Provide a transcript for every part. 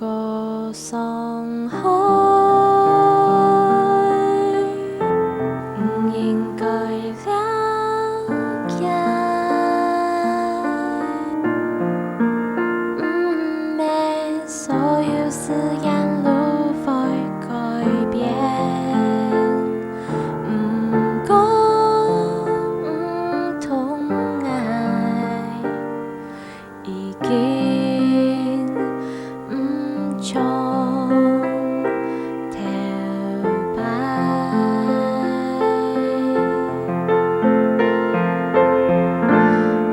个伤害，唔应该了解，没所有誓言都会改变，唔讲唔痛爱，已经唔从头摆。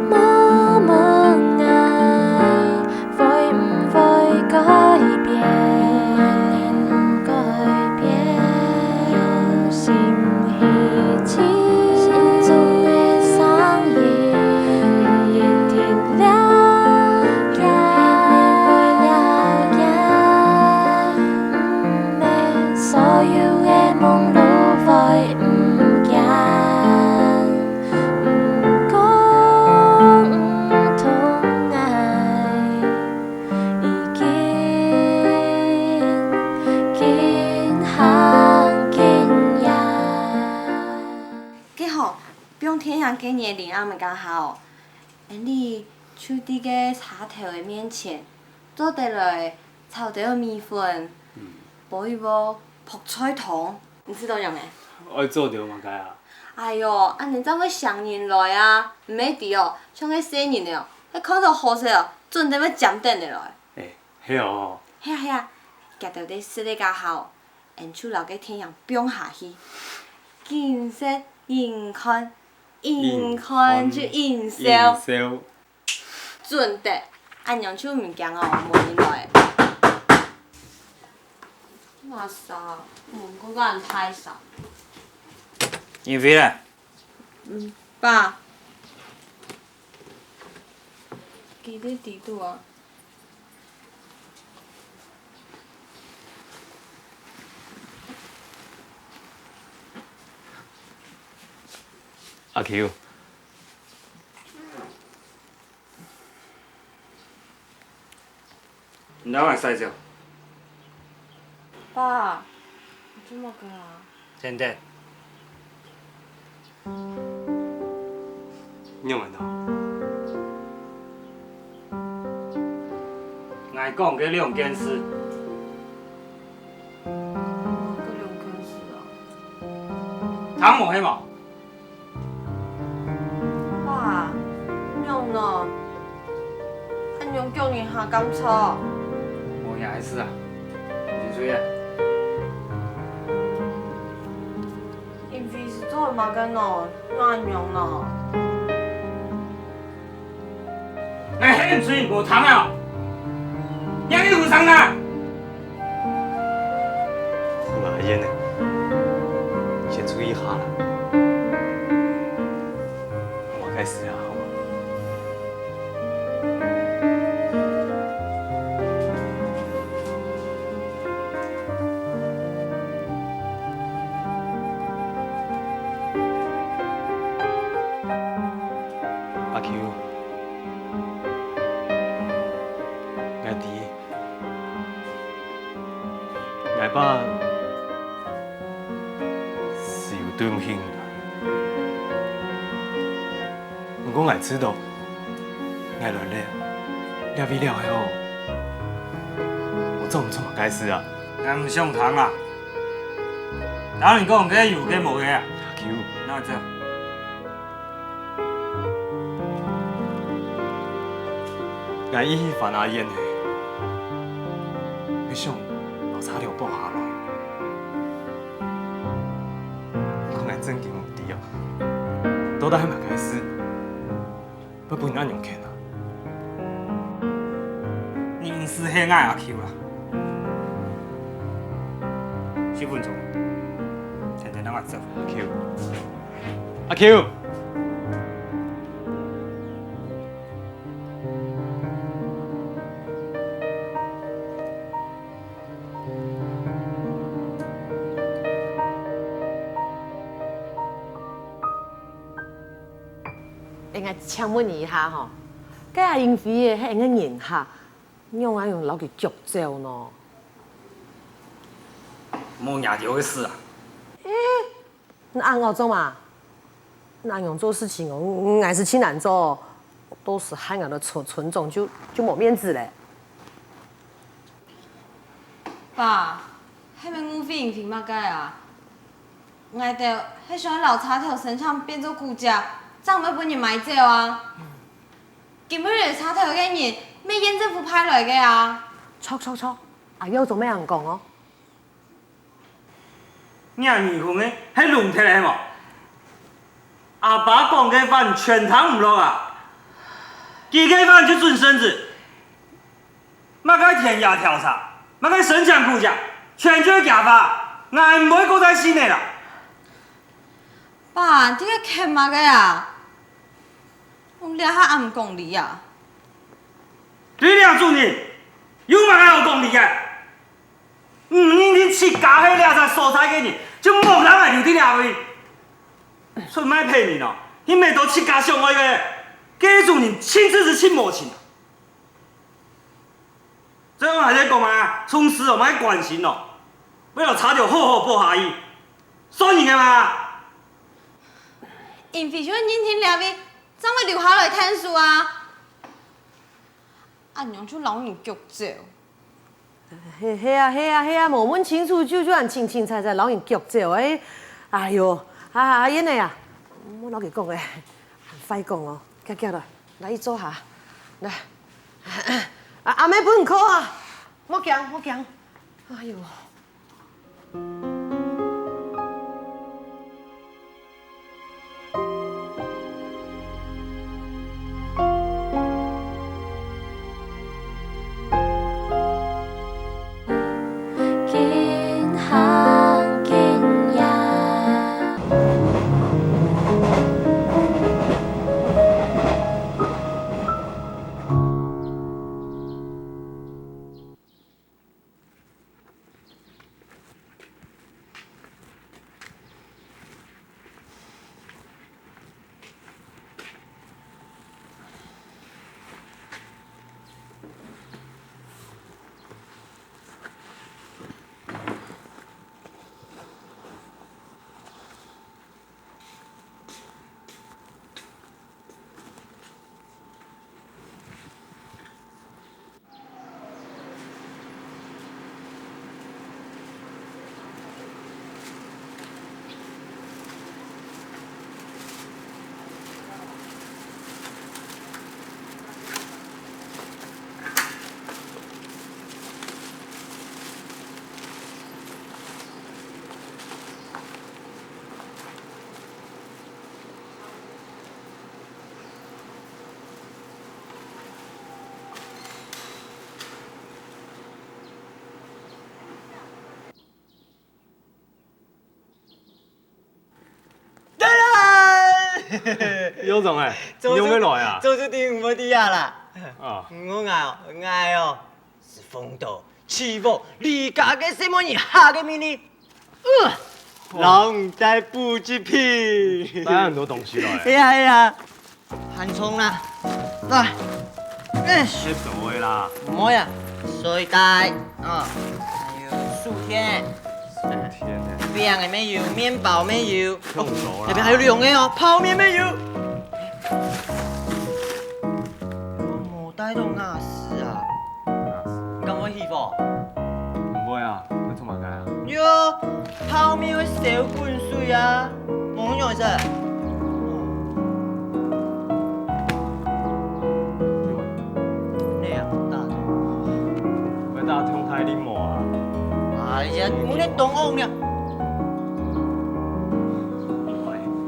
默默爱会唔会改变？唔改变，用心一起，心中的伤意，一定了解，会了解，没所有的梦都会唔见。唔讲唔痛爱，已经行经呀。几好，不用天上给你的领暗么刚好。你手伫个插头的面前，做得来炒得个米粉，煲一煲泡菜汤，你知道样没？爱做着嘛该啊。哎哟，安尼怎会上人来啊？毋免伫哦，像迄生人的哦，迄看到雨势哦，准得要尖顶的来。迄哦，嘿啊嘿啊，夹到伫说得较好，用手留个天上飙下去，金色银宽，银宽就银烧，烧，准得。按用手物件哦，无人来。哇塞，搁甲人歹扫。英飞咧，爸，记得伫拄啊。阿 Q，你哪会使着？爸，你怎么个啊？真的，你有问到？爱讲给两件事，搁两件事啊。汤无迄无？爸，娘呢？按娘叫你下甘草。无样的事啊，真水啊！因为是做嘛个喏，哪娘呢？那迄水无汤啊！让你有伤啦！好啦，烟呢？先注意下啦。我开始啊，好吗？阿 Q，我弟，我爸是有对唔起你啦。不过我知道，我乱了，了比了的好，我做唔错嘛该死啊！俺唔上汤啊！当你讲给有给无嘅啊？阿 Q，哪会做？我意去烦阿燕的，要想把差条补下来。看我正经有滴哦，倒来嘛该死，要不然用钱啊？你唔是很爱阿 Q 啦？10分钟，听听咱话做。阿 Q，阿 Q，应该请问一下吼，甲英飞的迄个人哈，用爱用老给脚走呢？冇牙着的事啊！那按澳洲嘛，那用做事情哦，还是亲难做，都是汉人的纯种，就没面子嘞。爸，迄个五费用费嘛解啊？爱着迄双老叉头身上变做骨架，怎要本人买走啊？根本就是叉头个人，咩县政府派来的啊？错，阿耀做咩人讲哦？你啊离婚的，迄论题来无？阿爸讲嘅饭全汤唔落啊！几个饭就准绳子，乜该天涯跳叉，乜该神枪骨架，全就夹法，俺唔会搁再信的啦。爸，这个欠嘛个啊？我俩还暗讲理啊？你俩主人有嘛爱有讲理嘅？唔认真去家迄俩在所在嘅人，就冇人来留伫俩位。所以莫骗人哦，伊咪都去家上位嘅，家主人亲自是亲无亲。最后还在讲啊，从事哦莫关心哦，为了查着好好报下伊，算赢嘅嘛。因非想认真俩位，怎会留下来听书啊？按样就老人脚走。嘿啊，无问清楚就按清彩老人脚走哎呦，阿燕的啊，我老给讲诶，快讲哦，叫来一坐下，来，阿妹不可啊，莫惊，哎呦。見行見人。有种哎，你有没来啊？做出定唔啲啊啦！啊，我爱哦，是风度、气魄、离家嘅什么人下嘅命令，老唔在不知品。带很多东西来。哎呀，韩葱啦，来，写多的啦。唔好呀，水袋啊，还有薯片，天哪，饼嘅咩有，面包咩有，用熟了。那边还有凉嘅哦，泡面咩有。我冇带到牙丝啊，咁我起火。唔会啊，你做乜解啊？哟，泡面会少滚水啊，冇用噻。你啊，大众。我大家听太啉毛啊。哎呀，冇你懂我呢。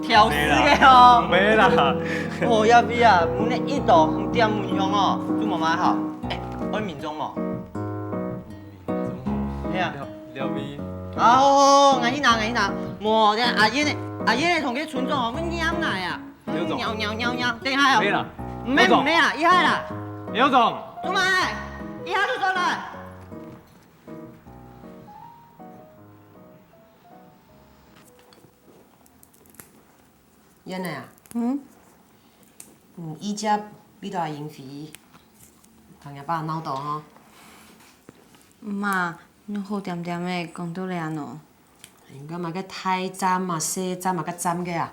挑事嘅哦。没啦。我要不呀，冇你一道红点门香哦，做乜买好？爱民众哦。係啊。廖咪。哦，我去拿，冇嘅阿燕同佢村長哦，我飲奶啊，尿，等下哦。没啦。唔咩啊，一下啦。刘总。做咩？一下就做啦。燕啊，依家比較應費，同阿爸闹到吼。妈，你好点点的讲倒来安喏？应该嘛个太站嘛、西站嘛个站个啊。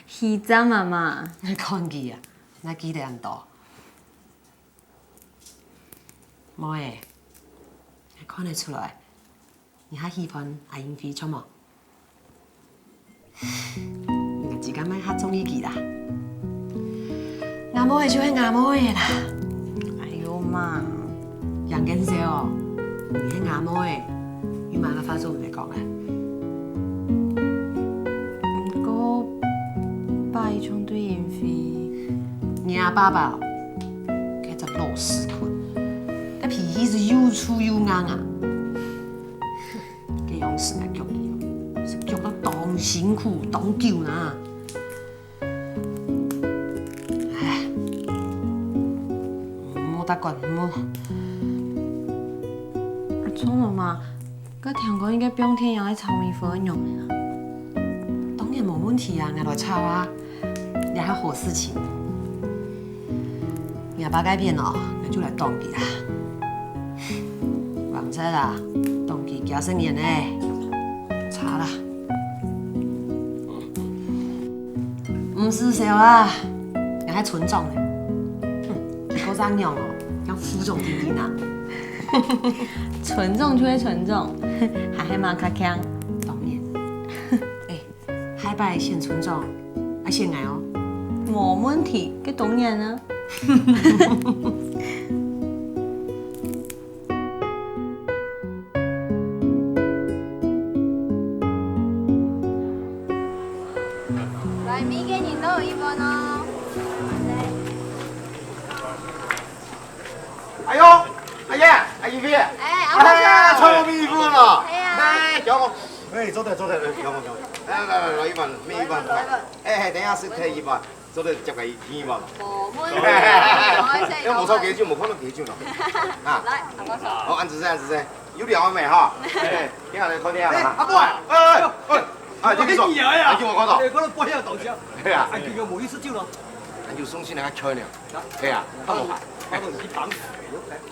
西站啊妈。你看记啊，那记得安多。冇诶，看得出来，你还喜欢阿英飞错冇？我自家咪较中意佢啦。阿妹就係阿妹啦。哎呦妈，人緊少哦，你係阿妹，要買個花租唔嚟講嘅。不過爸伊種對英飛，你阿爸爸，佢就老屎棍，個脾氣是又粗又硬啊。佢樣式係腳嘢，是腳到當辛苦當久呢。唉，冇得管冇。錯了媽，我聽講應該冰天陽嘅炒米粉用嘅啦。當然冇問題啊，我來炒啊，也係好事情。你阿爸改變咯，我就來當佢啦。王仔啦，當佢加生年咧，差啦。唔是少啊，我係村長咧。嗰張樣哦，像副總弟弟呐。純種就係純種，還係蠻卡強。當然。海拜選村長，愛選我哦。冇問題，佢當然啊。来，米给你弄一份哦。哎呦，阿爷，阿姨飞，阿炒米粉了。哎呀哎，叫我，哎，坐来，叫我。来一碗，面一碗。哎，等下是提一碗，坐来接个天一碗。冇問題，因為冇抽幾招，冇看到幾招咯。啊，來，阿哥手。好，按姿勢，有料未哈？哎，聽下你睇聽下。阿伯，啊，這個說，阿叫我講到。嗰度播一個導師啊，係啊，阿叫佢無意思招咯。阿要送先嚟一吹了。係啊，好。嗰度啲綁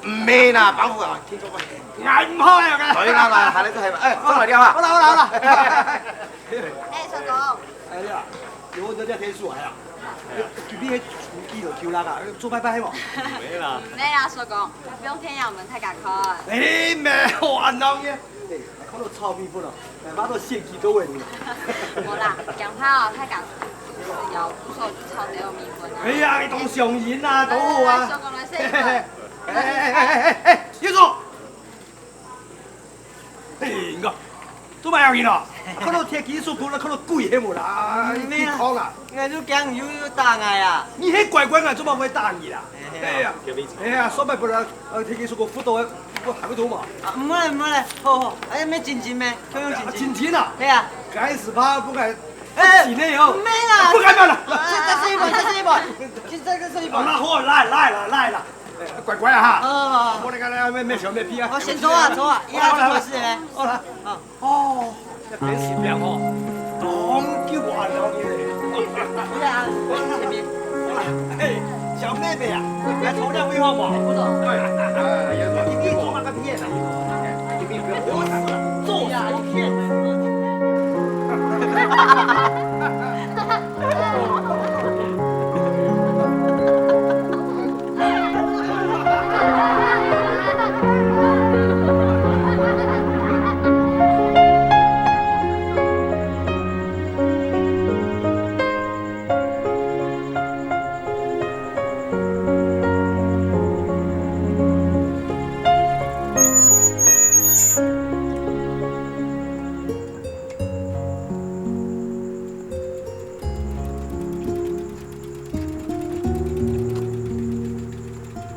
唔咩啦，綁褲啊，天足喂。捱唔開啊！對啦，下你都係，哎，上來聊啊。好啦。哎，叔公。哎呀，我這天數係啊，佢邊喺廚機度跳啦㗎，做拜拜喎。咩啦？咩啦，叔公？不用天陽門太敢看。你咩玩鬧嘅？看到炒米粉咯，買到現幾多位你？冇啦，講怕哦，太敢有不手去炒這個米粉啊。哎呀，你當上演啊，都好啊。叔公來食一份。哎，要做。哎，個做咩樣嘢啦？看到鐵幾數多啦，看到貴起冇啦，你講啊？我都講有打我呀！你迄乖乖啊，做乜會打你啦？哎呀，所以不然鐵幾數個輔導我行不到嘛。唔好嘞，好，哎咩錢錢咩？佢用錢錢。錢啊？係啊。該死吧，不該。哎，幾年有？沒啦。不該沒了。這是一本，這是一本。那好，來了。乖乖啊哈！哦，我那個咩小咩屁啊！我先走啊，一下就回事咧。好啦，哦，這變善良哦，當叫我了你。對啊，前面。嘿，小妹妹啊，來抽兩杯好不好？不懂。對，你做那個片啊？你不要我做啥片？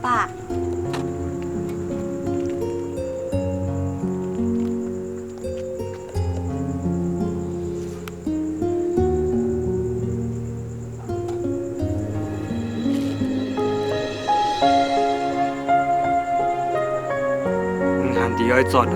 爸，喊弟愛轉來。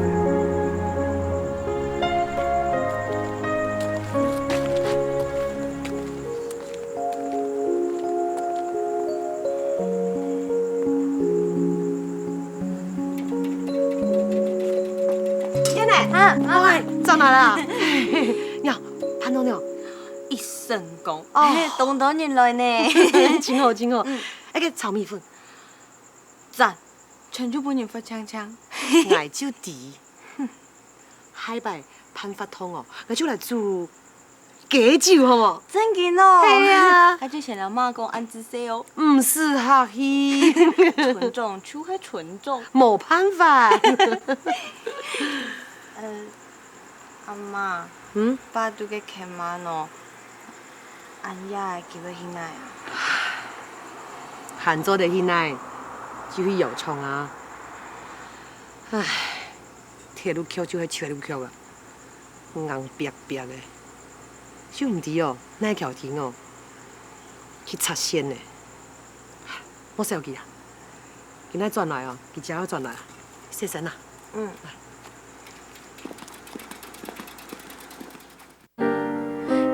啊，妈妈，在哪啦？娘，潘东娘，一成功，哦东东人来呢，真好真好。那个炒米粉，赞，全就本人发枪枪，爱就ดี海拜潘发通哦，我就来煮鸡酒好无？真嘅哦，系啊，他就想了妈公安子些哦，唔是客气，纯种就系纯种，冇办法。阿妈，爸都嘅看嘛喏，俺也叫佢去哪啊？杭州的现在就去油葱啊，唉，铁路桥就系铁路桥啊，硬白白的，想唔知哦，那条天哦，去插线呢，我小记啊，今仔转来哦，佢只要转来，谢神啊。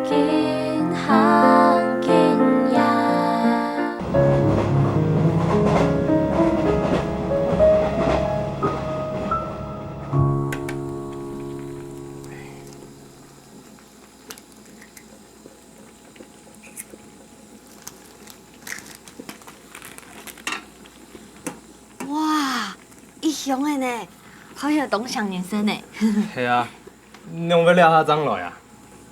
見行見人。哇，一箱的呢，好有东乡人生呢。系啊，侬要了下张来啊？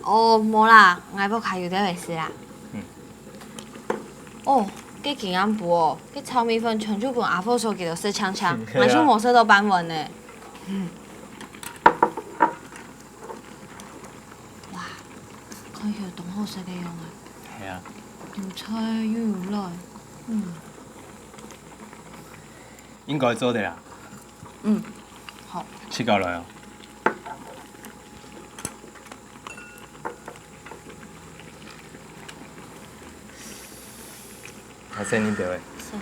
哦，冇啦，我要开有点回事啦。哦，这健安部哦，这炒米粉全就本阿婆手给的色枪枪，我就冇色到斑纹呢。哇，看有东好食嘅样啊！系啊，油菜又有来，应该做的啦。好。切过来哦。还是你调的。行。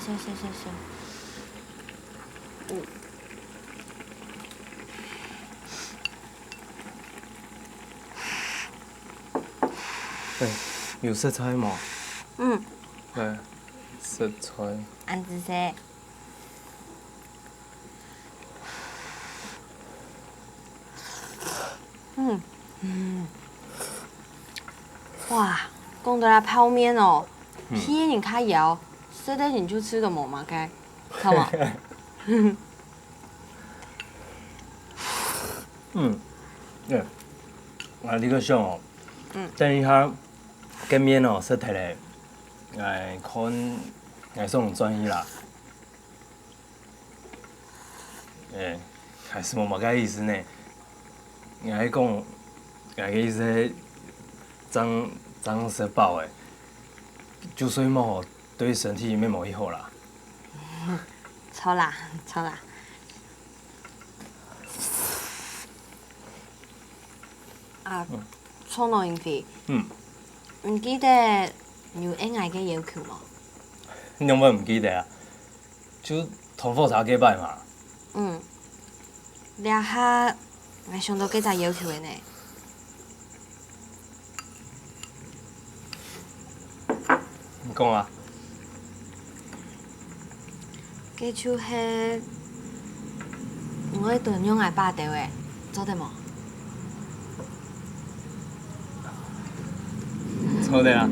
对，有色彩嘛？嗯，对，色彩。安子些。哇，讲到来泡面哦，天人较摇，食得进就吃的冇嘛该，好嘛？对，啊，你个想哦，等一下见面哦，说摕来，看送转去啦。还是冇个意思呢？讲，个意思脏食饱诶，就所以冇对身体没冇好啦。错啦。啊，冲浪影片，唔記得有恩愛嘅要求嘛？你有冇唔記得啊？就同火茶幾擺嘛。你下我想到幾隻要求嘅呢？你講啊？嘅就是我一頓用嚟巴掉嘅，做得冇？錯的啦。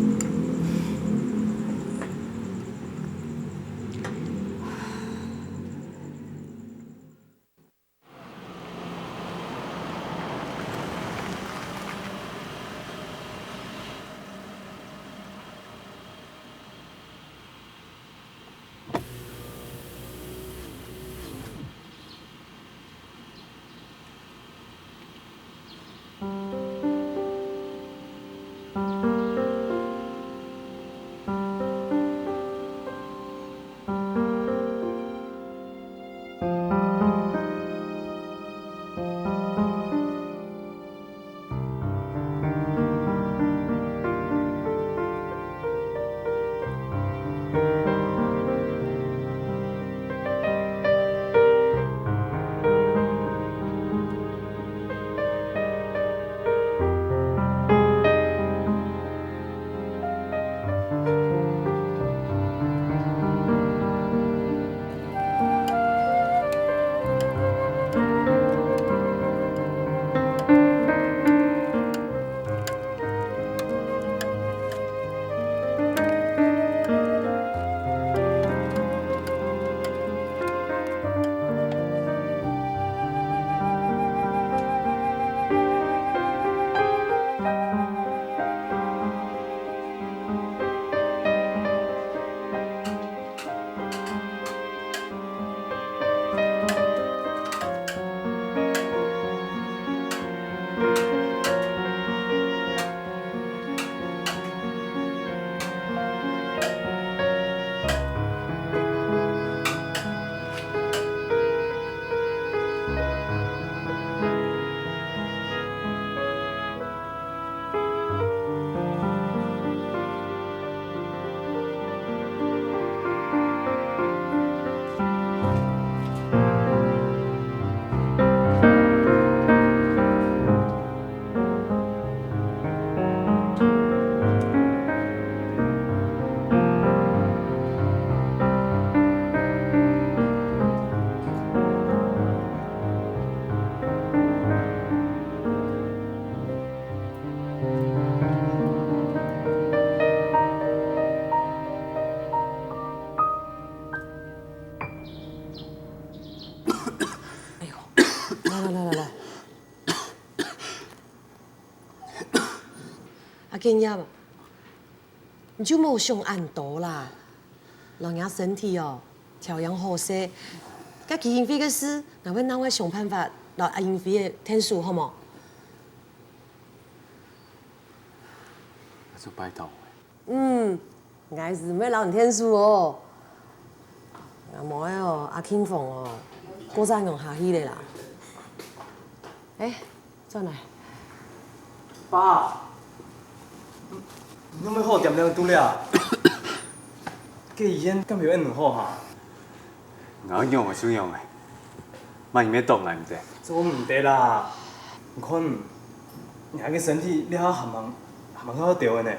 建议嘛，你就莫上暗多啦，老人身体哦调养好些。甲基因飞个事，那我哪会想办法拿阿英飞的天数好冇？那就拜托。我是要留人天数哦。阿无个哦，阿庆凤哦，古早用下去的啦。转来。爸，你有咩好点点拄了？这医院敢有按好哈？我用的想用的，万一要动来唔知。做唔得啦，你看，你个身体了还忙好调的呢。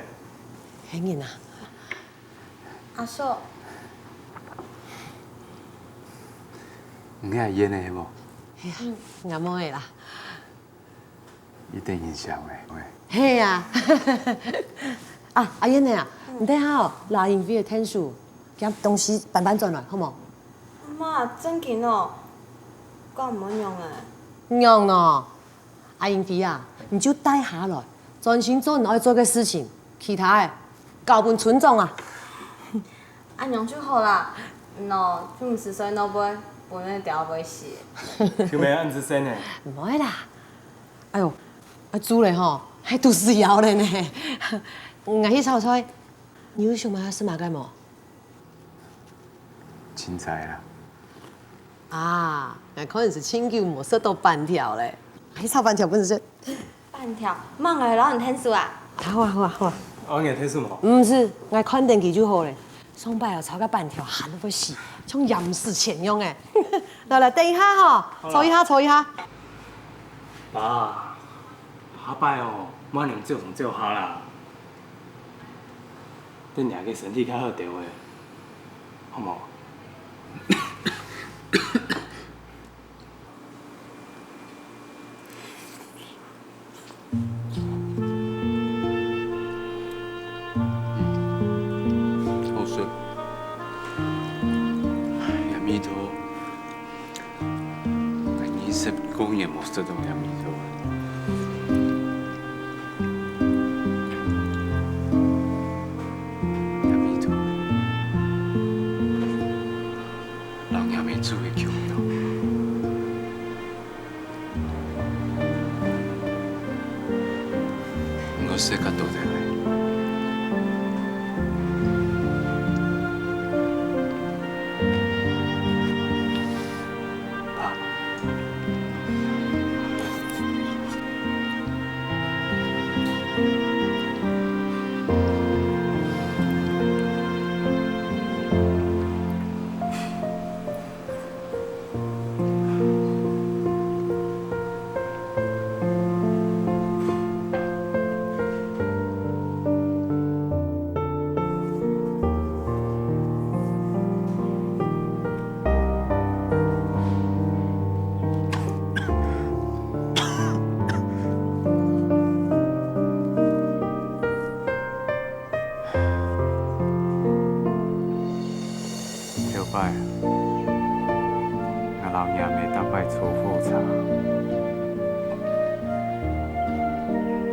嘿人啊，阿嫂，你爱演的无？阿无的啦。一定印象的，喂。嘿啊！阿燕的啊，你等下哦，拿英飞的天数，将东西搬转来，好冇？妈，真紧哦，我唔好用诶。用哦，阿英飞啊，你就带下来，专心做你爱做的事情，其他的交本村长啊。安用就好啦，喏，就唔是说喏杯，我那条杯死。有没按子身呢？唔会啦，哎呦，煮嘞吼，还都是要的呢。我去炒菜，你有想买什么干冇？青菜啦。啊，那可能是青椒冇食到半条嘞，去炒半条本是。半条，忙来老人天数啊。好啊好啊好啊。我眼睇数冇？唔是，我看电视就好嘞。上摆哦，炒个半条，咸到要死，像盐丝钱用诶。来，等一下哈，搓一下。爸，下摆哦，莫用照上照下啦。等两个身体较好调诶，好冇？好水。阿弥陀，你是公也冇这种阿弥陀。阿弥陀，人也没注意求了。我说较多的。摆，我老爷妹打摆粗复茶，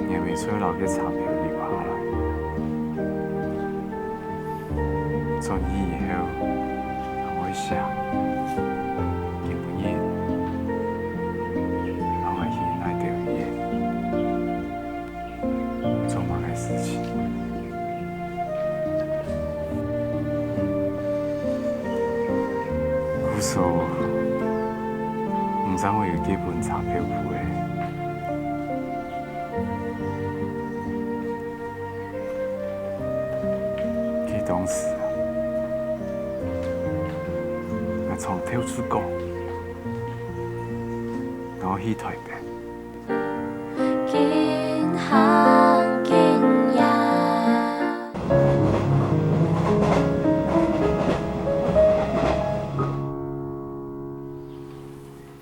爷妹吹落嘅茶票留下来，从以后我会写，见不厌，我会去爱掉伊，做某个事情。有时候，唔知我有几本钞票付的。去当时，我从跳出讲，我去台北。見行見也。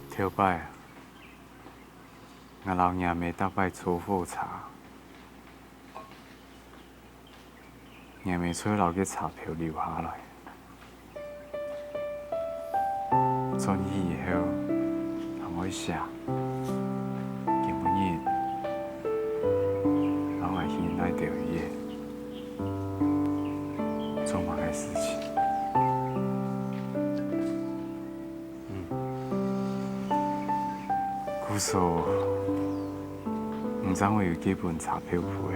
跳摆，我老爷妹打摆粗复茶，爷妹吹落嘅钞票留下来，从以后我会写，见不厌，我会去爱掉伊。不说，唔知我有几本钞票陪。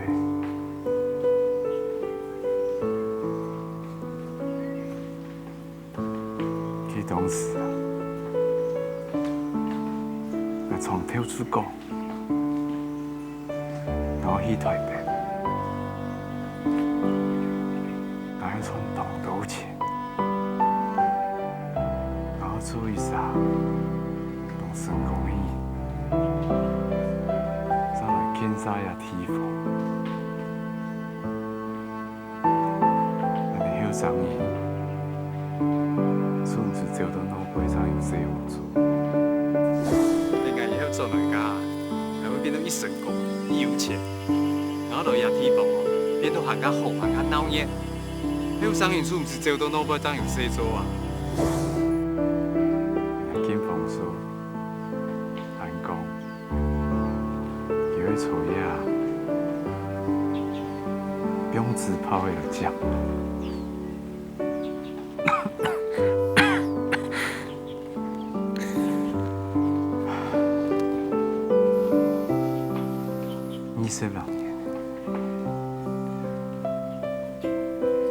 佢当时啊，我从跳出国，我去台北，我要存多多钱，我做一下，当成功的。再来检查下地方，我哋要上瘾，是唔是走到脑背上有这样做？你硬以後做人家，係會變到一身功，一有錢，然後就也地方哦，變到行家紅，行家鬧熱，你有上癮處唔是走到腦背上有這做啊？見風說。做嘢啊，用自跑的就讲，20年，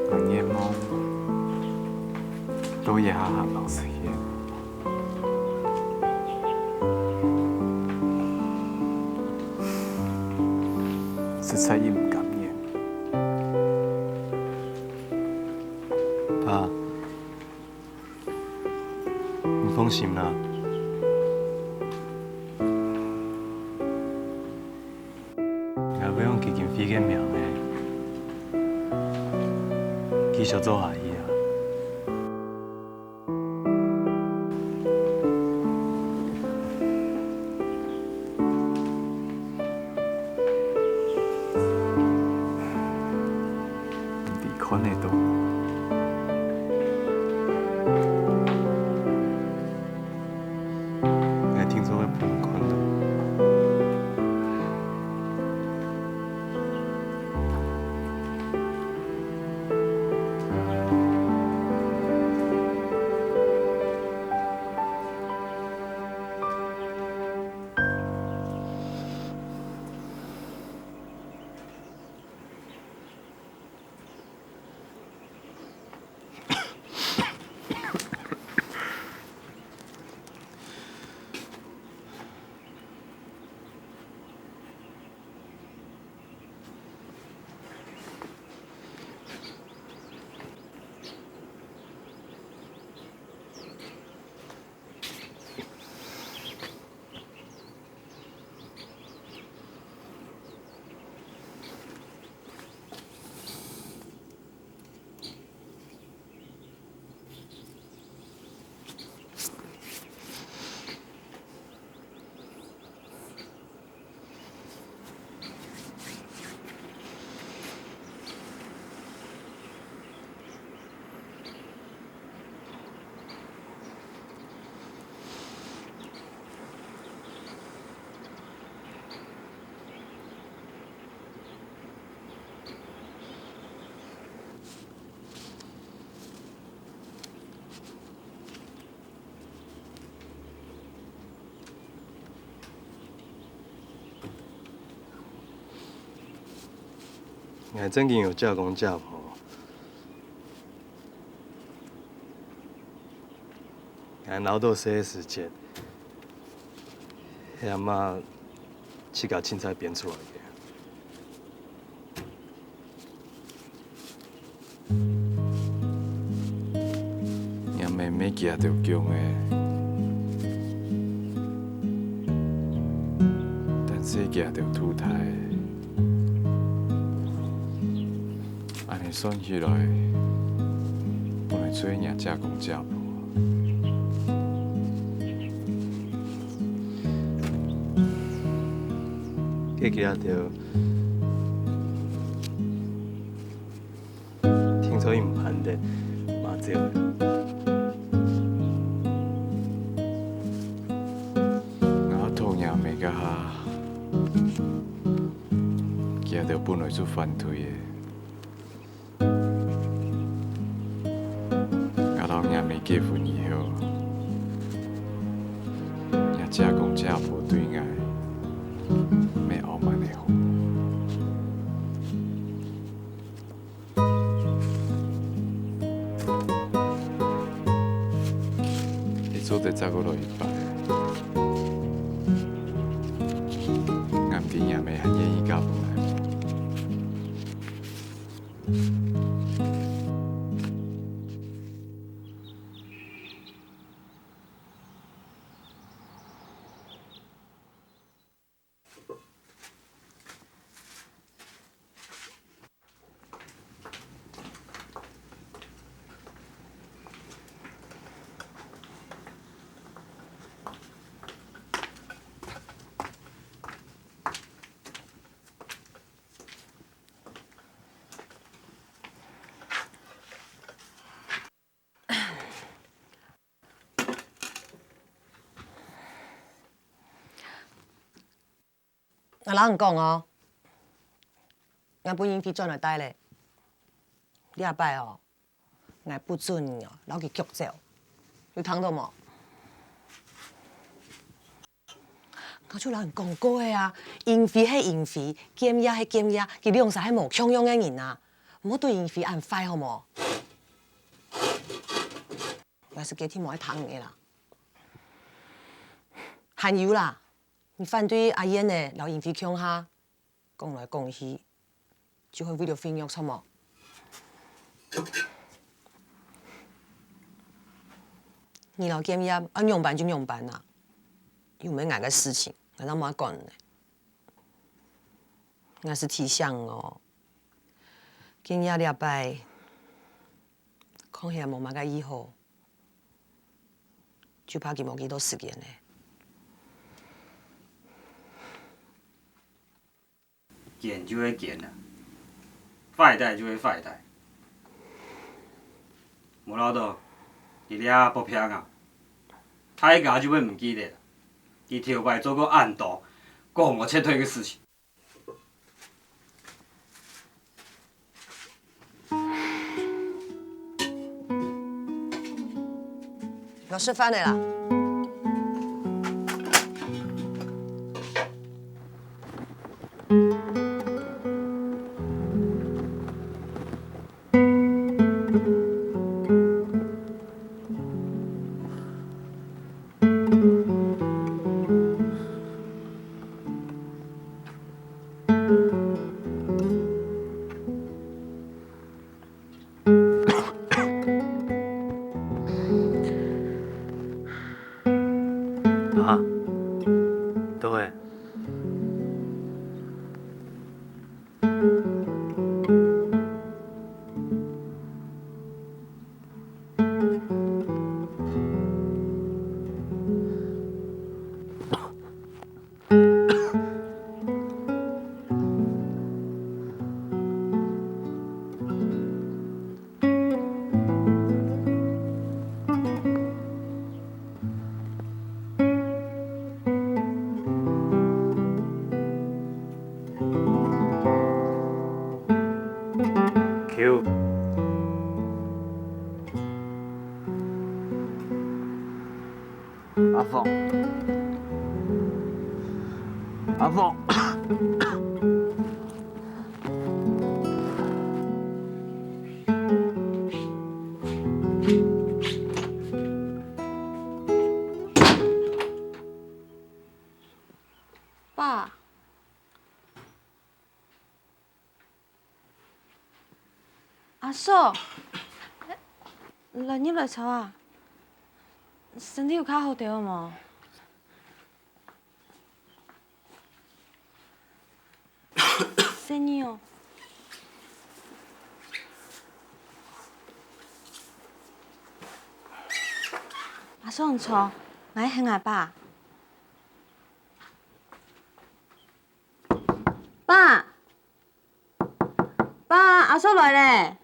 我眼望都也行老实嘢。实在也唔甘愿。爸，你放心啦。也要用基金费嘅名嘅，继续做下去啊。看得到。我听说我不能看到。哎，真经有叫公叫婆，哎，熬到些时间，迄阿妈去把凊彩编出来嘅。也妹妹惊着强诶，但是惊着土台。安尼算起来，本来做人家公家婆，计起来着，听说伊唔含的，嘛少。我头也未甲下，惊着本来就反对的。结婚以后，也真只讲这无对爱，要傲慢的好。你做得照顾落一摆，暗地也未很愿意交不来。我老人讲哦，我本应去转来呆咧，你下摆哦，我不准哦，老去脚走，有听到无？我就老人讲过的啊，淫妃迄淫妃，检验迄检验，佮两啥迄无强用的人啊，唔好对淫妃按坏好无？我是今天无爱听的啦，还有啦。你反对阿燕的老淫妃强下，讲来讲去，就会为了婚约错冇？你老检验按用办就用办啦，又没俺个事情，俺当冇讲呢。俺是提倡哦，检验了拜，看起来冇乜个以后，就怕佢冇几多时间呢。见就会见啦，坏代就会坏代。无老道，伊遐不偏啊，太家就要唔记得啦。伊头摆做过暗道，讲我撤退的事情。要吃饭的啦。啊？都会。Q。阿凤，阿凤，爸，阿嫂，来入来吵啊！身体有较好点无？生意哦。阿嫂唔错，我爱喊阿爸。爸，爸，阿嫂来咧。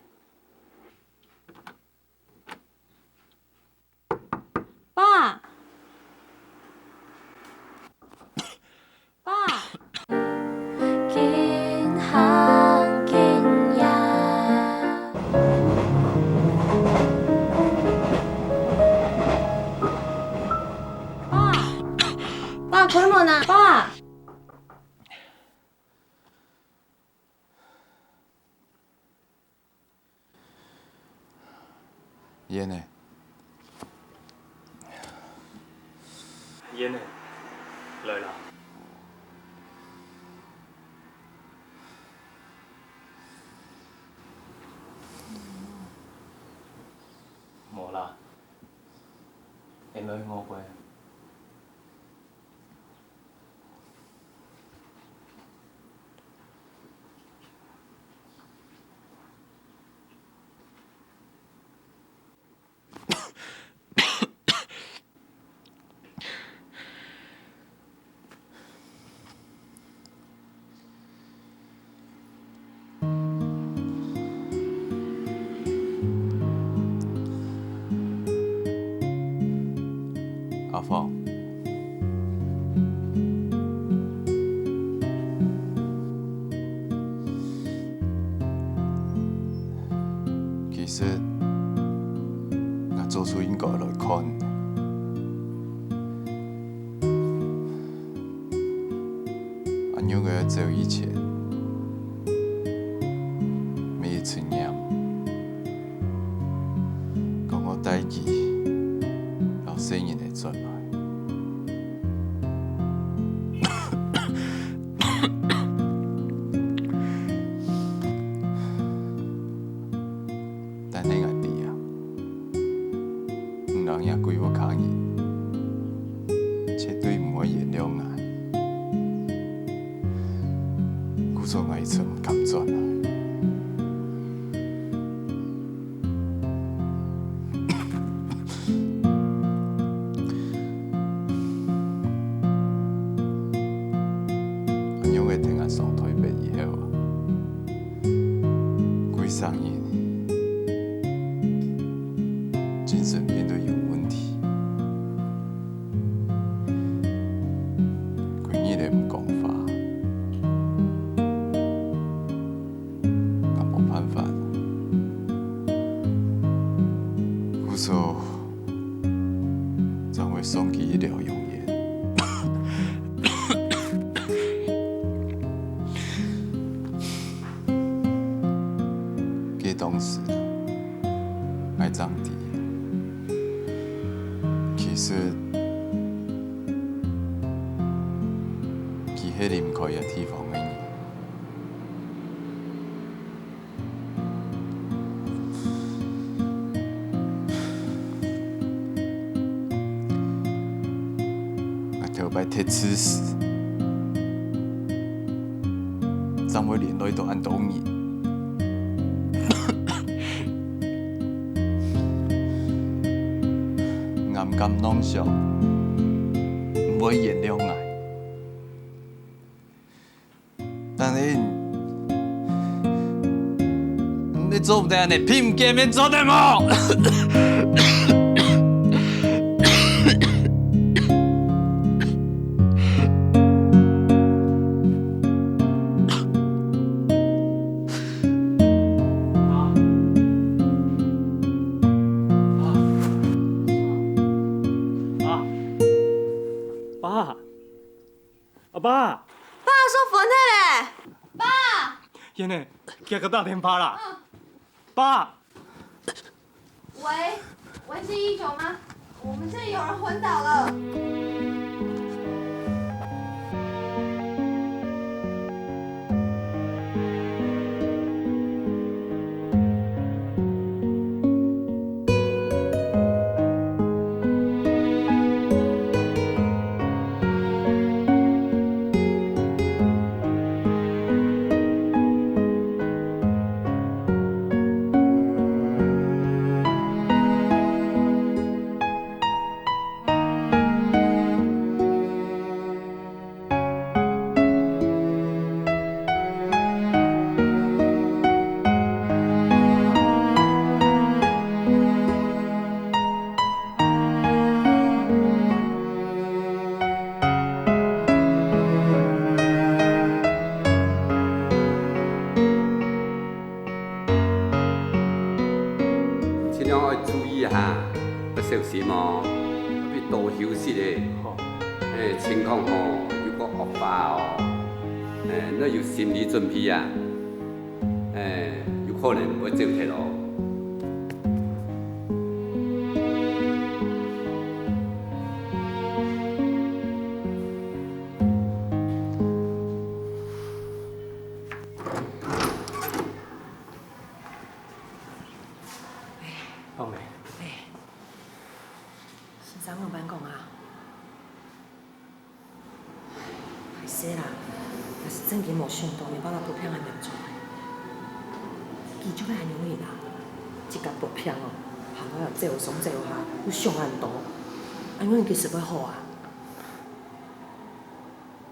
爸，爸，見行見也。爸。爸，开门啊！爸。烟呢？烟呢？来啦！无啦，会落去5杯。阿凤，其实我做出应该来看，我纽个做以前，每一次念，讲我代志，老声音会转来。但你个弟啊，唔人也跪我抗议，绝对唔会原谅我。故作我一次唔敢转来。我因为听我上台北以后啊，规上瘾。精神变得有问题，几日都唔讲话，我冇办法，故说将会送去医疗用院。给当时爱长地。其实，佢迄唔可以嘅地方嘅人，我頭擺鐵刺死，怎會連累到安東尼？我唔敢妄想，唔會原諒我。但係你做唔得，你偏唔見面做得冇？爸，阿爸，爸，说粉的嘞！爸，燕呢？给个打电话啦！爸，喂，是119吗？我们这里有人昏倒了。尽量要注意下，要小心哦，要多休息嘞。情况如果恶化那有心理准备啊，有可能会走铁路。棒梅，先生有办讲啊？歹势啦，若是正经无想到，没办法不骗安严重。记住要安容易啦，一甲不骗哦，行我又坐上坐下，有上岸多，安容易其实要好啊。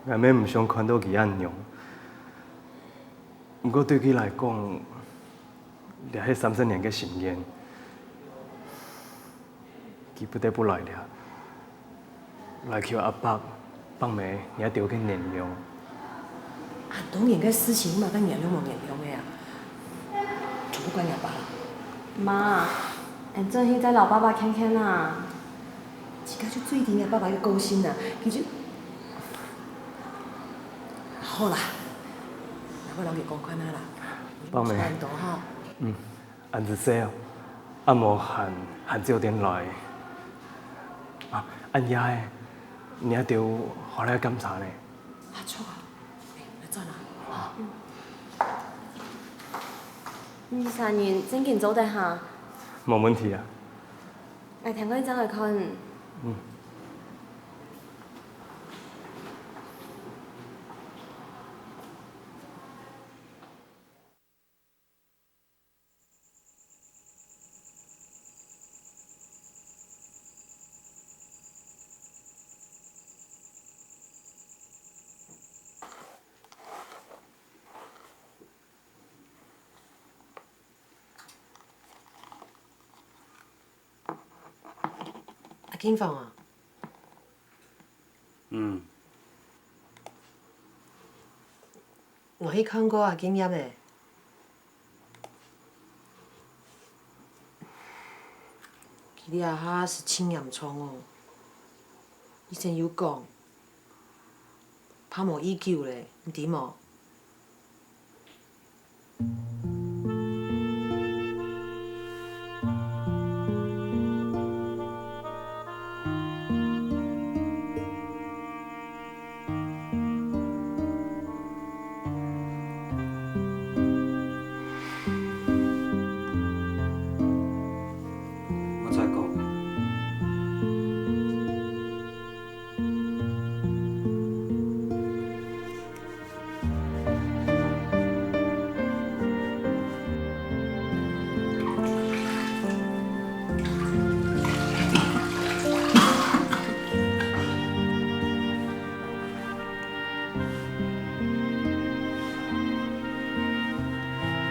俺们唔想看到伊安样，不过对佢来讲，掠迄30年嘅心愿，佢不得不来了，来求阿伯放梅也丢去原谅。啊，当然个事情嘛，跟原谅无原谅的啊，全部怪阿爸啦。妈，俺真去带老爸爸看看啦。这个就最顶阿爸爸个高兴啦，伊就好啦，那我人家讲看啊啦，放梅，多哈。俺只说，阿无喊早点来，啊，俺爷的，你也着好来检查呢。啊，错啊，来转啦。你3人正经做得下，冇问题啊。来听我再来看。阿金芳啊，我去看过阿金爷的，其实阿哈是轻严重哦，医生有讲，怕无医救咧，你知无？我再讲。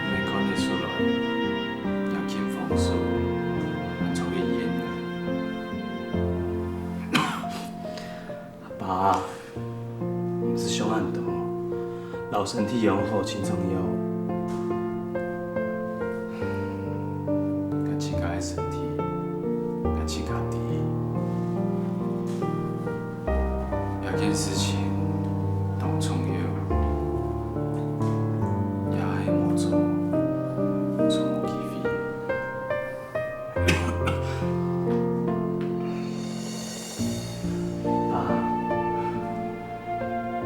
没看得出来，杨金凤是很抽烟的。爸，唔是上岸多，老身体养好真重要。家己家的身体，家己家己。有件事情当重要，也系莫做，做无忌讳。爸，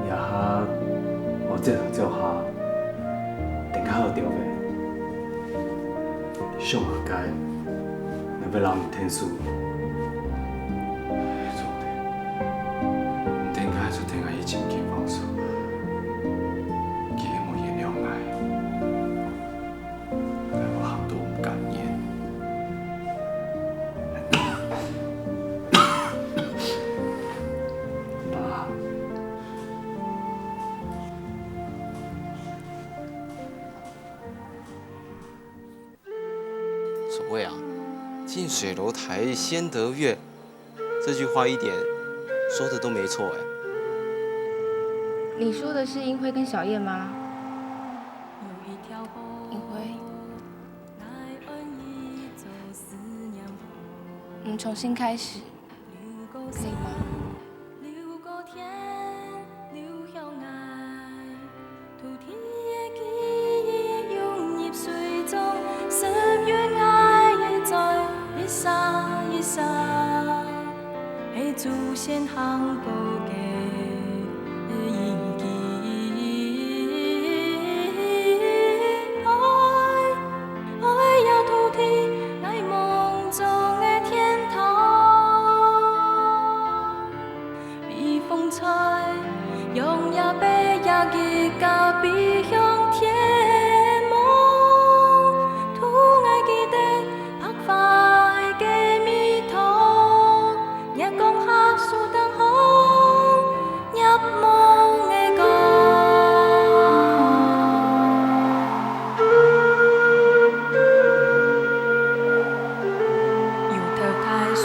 也哈，我这就下，等下好对袂？上学界，要要留天数。顶下就顶下以前金放手，记得莫原谅我，但我好多唔甘愿。爸，所谓啊，近水楼台先得月，这句话一点说的都没错哎。你说的是英辉跟小叶吗？英辉，我们重新开始，可以吗？的祖先行过的印记。爱呀土地，来梦中的天堂。避风采，用呀白呀日甲避向天梦，土爱记得拍快的蜜糖，也讲下树灯红，入梦的歌。有头太树，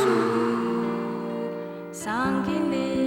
上经历。